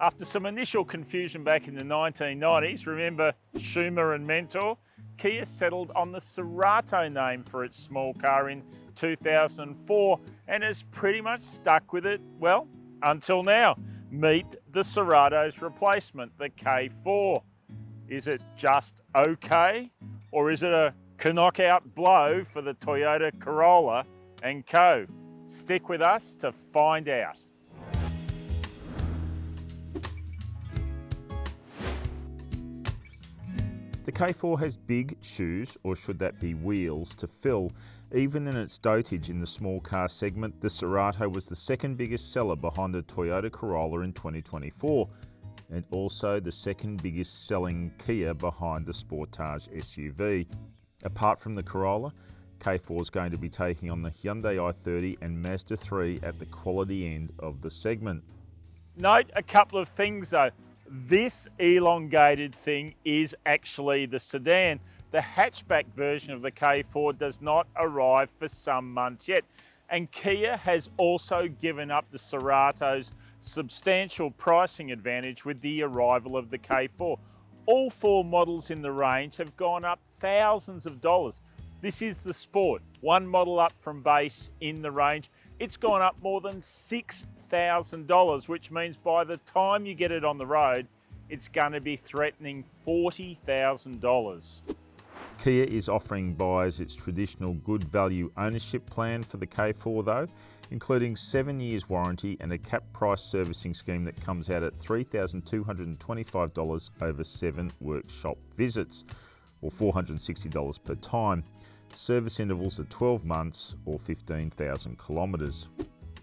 After some initial confusion back in the 1990s, remember Schumer and Mentor? Kia settled on the Cerato name for its small car in 2004 and has pretty much stuck with it, well, until now. Meet the Cerato's replacement, the K4. Is it just okay? Or is it a knockout blow for the Toyota Corolla and Co? Stick with us to find out. The K4 has big shoes, or should that be wheels, to fill. Even in its dotage in the small car segment, the Cerato was the second biggest seller behind the Toyota Corolla in 2024, and also the second biggest selling Kia behind the Sportage SUV. Apart from the Corolla, K4 is going to be taking on the Hyundai i30 and Mazda 3 at the quality end of the segment. Note a couple of things though. This elongated thing is actually the sedan. The hatchback version of the K4 does not arrive for some months yet. And Kia has also given up the Cerato's substantial pricing advantage with the arrival of the K4. All four models in the range have gone up thousands of dollars. This is the Sport, one model up from base in the range. It's gone up more than $6,000, which means by the time you get it on the road, it's going to be threatening $40,000. Kia is offering buyers its traditional good value ownership plan for the K4 though, including 7 years warranty and a cap price servicing scheme that comes out at $3,225 over 7 workshop visits, or $460 per time. Service intervals are 12 months or 15,000 kilometres.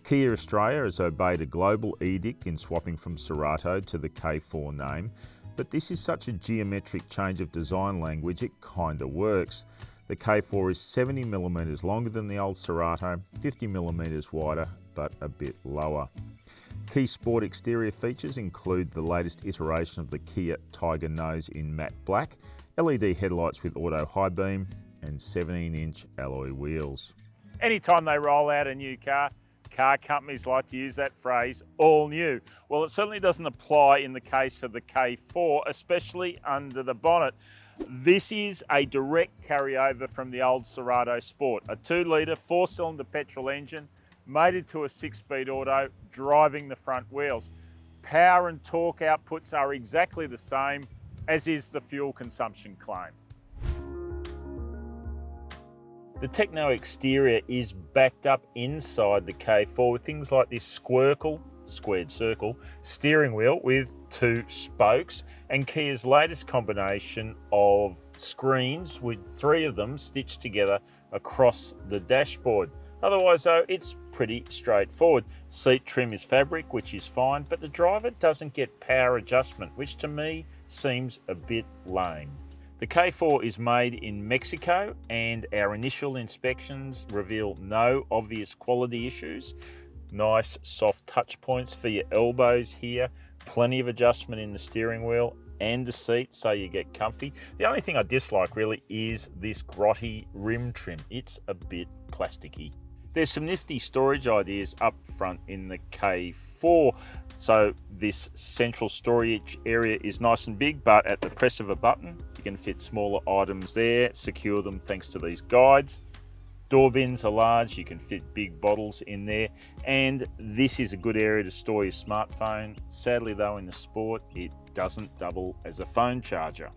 Kia Australia has obeyed a global edict in swapping from Cerato to the K4 name, but this is such a geometric change of design language it kinda works. The K4 is 70mm longer than the old Cerato, 50mm wider but a bit lower. Key sport exterior features include the latest iteration of the Kia Tiger nose in matte black, LED headlights with auto high beam, and 17-inch alloy wheels. Anytime they roll out a new car companies like to use that phrase, all new. Well, it certainly doesn't apply in the case of the K4, especially under the bonnet. This is a direct carryover from the old Cerato Sport, a 2-litre 4-cylinder petrol engine, mated to a 6-speed auto, driving the front wheels. Power and torque outputs are exactly the same, as is the fuel consumption claim. The Techno exterior is backed up inside the K4 with things like this squircle, squared circle, steering wheel with 2 spokes, and Kia's latest combination of screens with 3 of them stitched together across the dashboard. Otherwise though, it's pretty straightforward. Seat trim is fabric, which is fine, but the driver doesn't get power adjustment, which to me seems a bit lame. The K4 is made in Mexico and our initial inspections reveal no obvious quality issues. Nice soft touch points for your elbows here, plenty of adjustment in the steering wheel and the seat so you get comfy. The only thing I dislike really is this grotty rim trim. It's a bit plasticky. There's some nifty storage ideas up front in the K4. So this central storage area is nice and big, but at the press of a button, you can fit smaller items there, secure them thanks to these guides. Door bins are large, you can fit big bottles in there, and this is a good area to store your smartphone. Sadly though, in the Sport, it doesn't double as a phone charger.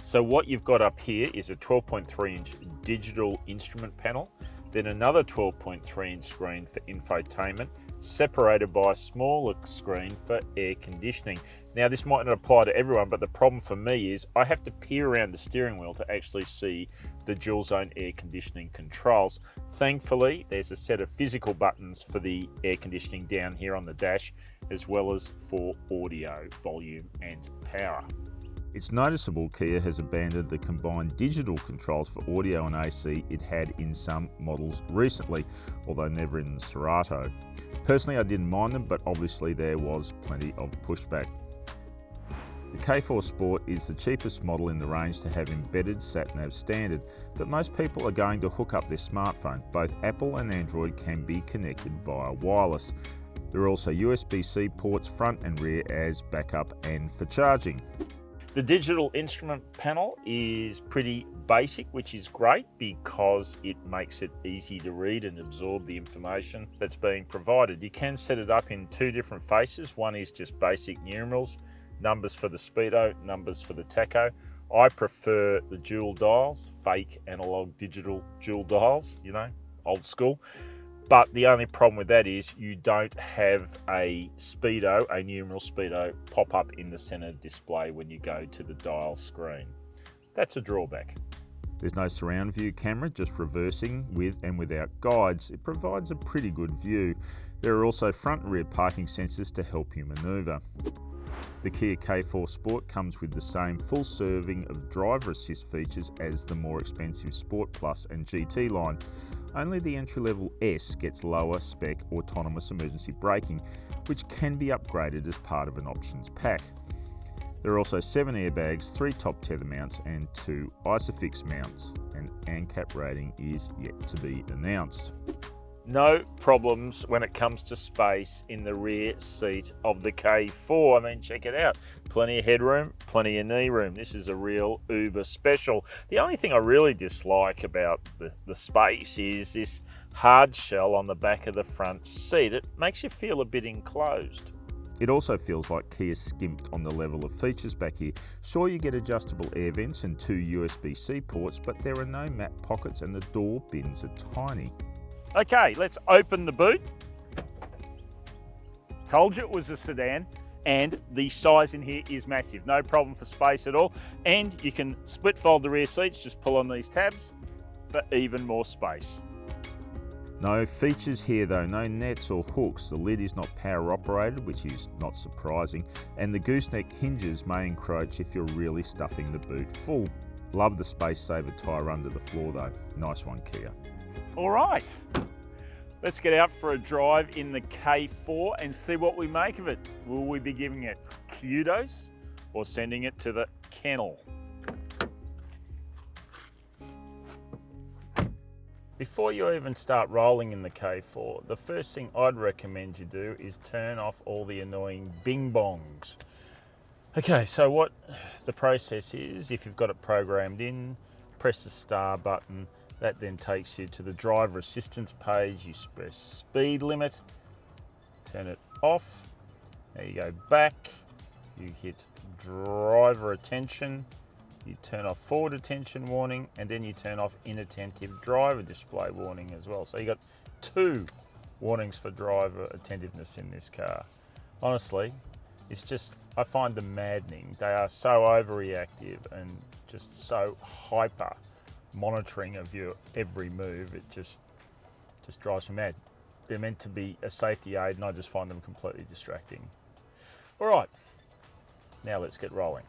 So what you've got up here is a 12.3-inch digital instrument panel, then another 12.3-inch screen for infotainment, separated by a smaller screen for air conditioning. Now this might not apply to everyone, but the problem for me is I have to peer around the steering wheel to actually see the dual zone air conditioning controls. Thankfully, there's a set of physical buttons for the air conditioning down here on the dash, as well as for audio, volume and power. It's noticeable Kia has abandoned the combined digital controls for audio and AC it had in some models recently, although never in the Cerato. Personally, I didn't mind them, but obviously there was plenty of pushback. The K4 Sport is the cheapest model in the range to have embedded sat-nav standard, but most people are going to hook up their smartphone. Both Apple and Android can be connected via wireless. There are also USB-C ports front and rear as backup and for charging. The digital instrument panel is pretty basic, which is great because it makes it easy to read and absorb the information that's being provided. You can set it up in two different faces. One is just basic numerals, numbers for the speedo, numbers for the tacho. I prefer the dual dials, fake analog digital dual dials, you know, old school. But the only problem with that is you don't have a speedo, a numeral speedo, pop up in the center display when you go to the dial screen. That's a drawback. There's no surround view camera, just reversing with and without guides. It provides a pretty good view. There are also front and rear parking sensors to help you manoeuvre. The Kia K4 Sport comes with the same full serving of driver assist features as the more expensive Sport Plus and GT line. Only the entry-level S gets lower spec autonomous emergency braking, which can be upgraded as part of an options pack. There are also 7 airbags, 3 top tether mounts and 2 Isofix mounts. An ANCAP rating is yet to be announced. No problems when it comes to space in the rear seat of the K4. I mean, check it out. Plenty of headroom, plenty of knee room. This is a real Uber special. The only thing I really dislike about the space is this hard shell on the back of the front seat. It makes you feel a bit enclosed. It also feels like Kia skimped on the level of features back here. Sure, you get adjustable air vents and 2 USB-C ports, but there are no map pockets and the door bins are tiny. Okay, let's open the boot. Told you it was a sedan, and the size in here is massive. No problem for space at all. And you can split fold the rear seats, just pull on these tabs for even more space. No features here though, no nets or hooks. The lid is not power operated, which is not surprising, and the gooseneck hinges may encroach if you're really stuffing the boot full. Love the space saver tyre under the floor though. Nice one, Kia. All right, let's get out for a drive in the K4 and see what we make of it. Will we be giving it kudos or sending it to the kennel? Before you even start rolling in the K4, the first thing I'd recommend you do is turn off all the annoying bing bongs. Okay, so what the process is, if you've got it programmed in, press the star button. That then takes you to the driver assistance page. You press speed limit, turn it off. Now you go back, you hit driver attention, you turn off forward attention warning, and then you turn off inattentive driver display warning as well. So you got 2 warnings for driver attentiveness in this car. Honestly, it's just, I find them maddening. They are so overreactive and just so hyper monitoring of your every move. It just drives me mad. They're meant to be a safety aid and I just find them completely distracting. All right, now let's get rolling.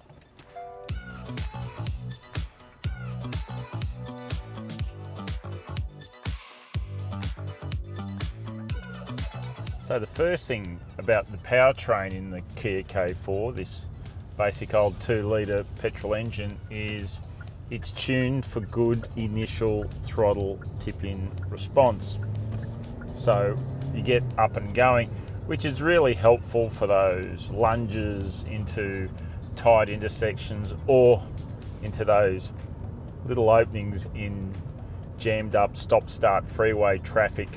So the first thing about the powertrain in the Kia K4, this basic old 2-litre petrol engine, is it's tuned for good initial throttle tip-in response. So you get up and going, which is really helpful for those lunges into tight intersections or into those little openings in jammed up stop-start freeway traffic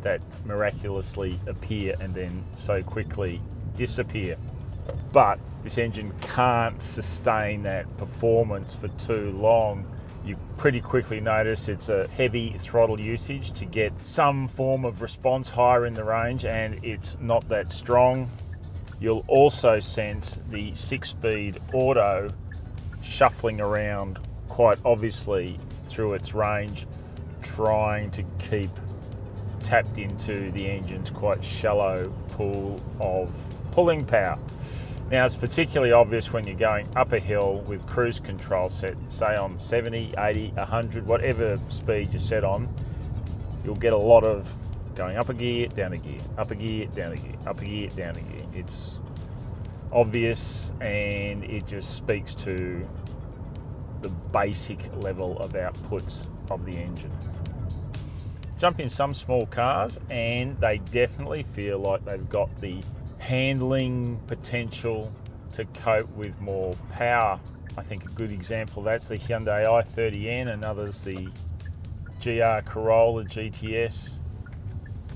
that miraculously appear and then so quickly disappear. But this engine can't sustain that performance for too long. You pretty quickly notice it's a heavy throttle usage to get some form of response higher in the range, and it's not that strong. You'll also sense the 6-speed auto shuffling around quite obviously through its range, trying to keep tapped into the engine's quite shallow pool of pulling power. Now it's particularly obvious when you're going up a hill with cruise control set, say on 70, 80, 100, whatever speed you set on. You'll get a lot of going up a gear, down a gear, up a gear, down a gear, up a gear, down a gear. It's obvious and it just speaks to the basic level of outputs of the engine. Jump in some small cars and they definitely feel like they've got the handling potential to cope with more power. I think a good example of that's the Hyundai i30N, another's the GR Corolla GTS.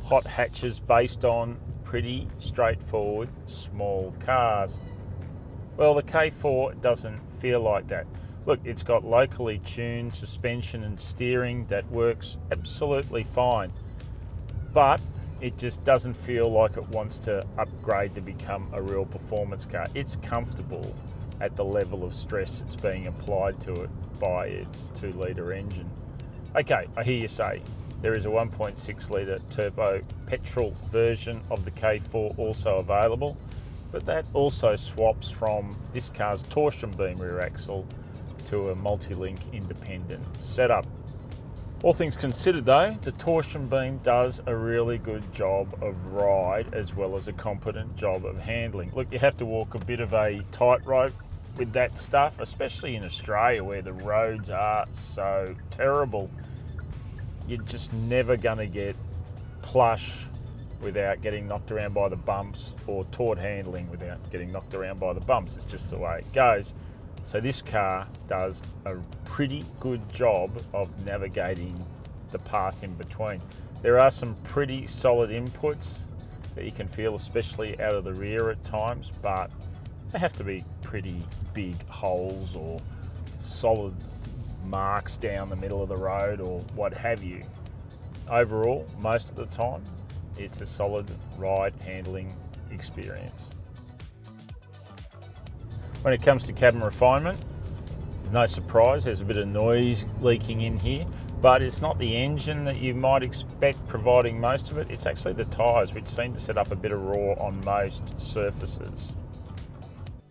Hot hatches based on pretty straightforward small cars. Well, the K4 doesn't feel like that. Look, it's got locally tuned suspension and steering that works absolutely fine, but it just doesn't feel like it wants to upgrade to become a real performance car. It's comfortable at the level of stress that's being applied to it by its 2-litre engine. Okay, I hear you say there is a 1.6 litre turbo petrol version of the K4 also available, but that also swaps from this car's torsion beam rear axle to a multi-link independent setup. All things considered though, the torsion beam does a really good job of ride as well as a competent job of handling. Look, you have to walk a bit of a tightrope with that stuff, especially in Australia where the roads are so terrible. You're just never gonna get plush without getting knocked around by the bumps, or taut handling without getting knocked around by the bumps. It's just the way it goes. So this car does a pretty good job of navigating the path in between. There are some pretty solid inputs that you can feel, especially out of the rear at times, but they have to be pretty big holes or solid marks down the middle of the road or what have you. Overall, most of the time, it's a solid ride handling experience. When it comes to cabin refinement, no surprise, there's a bit of noise leaking in here, but it's not the engine that you might expect providing most of it. It's actually the tyres, which seem to set up a bit of roar on most surfaces.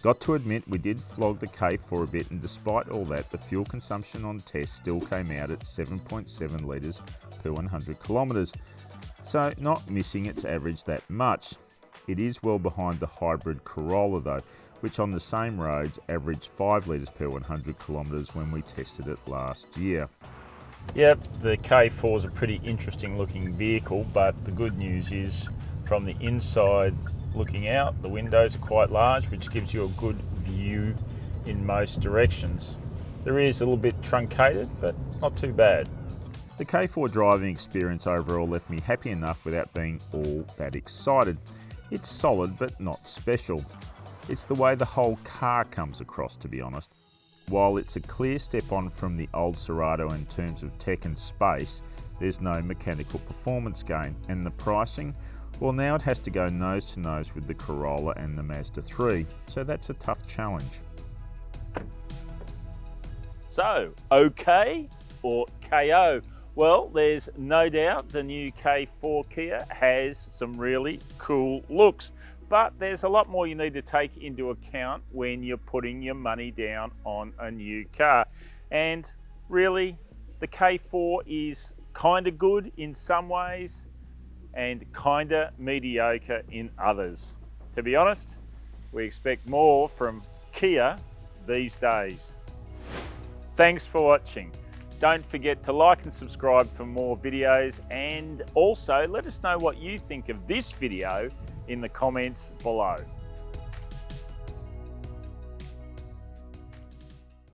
Got to admit, we did flog the K4 a bit, and despite all that, the fuel consumption on test still came out at 7.7 litres per 100 kilometres. So not missing its average that much. It is well behind the hybrid Corolla though, which on the same roads averaged 5 litres per 100 kilometres when we tested it last year. Yep, the K4 is a pretty interesting looking vehicle, but the good news is from the inside looking out, the windows are quite large, which gives you a good view in most directions. The rear is a little bit truncated, but not too bad. The K4 driving experience overall left me happy enough without being all that excited. It's solid but not special. It's the way the whole car comes across, to be honest. While it's a clear step on from the old Cerato in terms of tech and space, there's no mechanical performance gain, and the pricing, well, now it has to go nose to nose with the Corolla and the Mazda 3, so that's a tough challenge. So, okay or KO? Well, there's no doubt the new K4 Kia has some really cool looks, but there's a lot more you need to take into account when you're putting your money down on a new car. And really, the K4 is kind of good in some ways and kind of mediocre in others. To be honest, we expect more from Kia these days. Thanks for watching. Don't forget to like and subscribe for more videos, and also let us know what you think of this video in the comments below.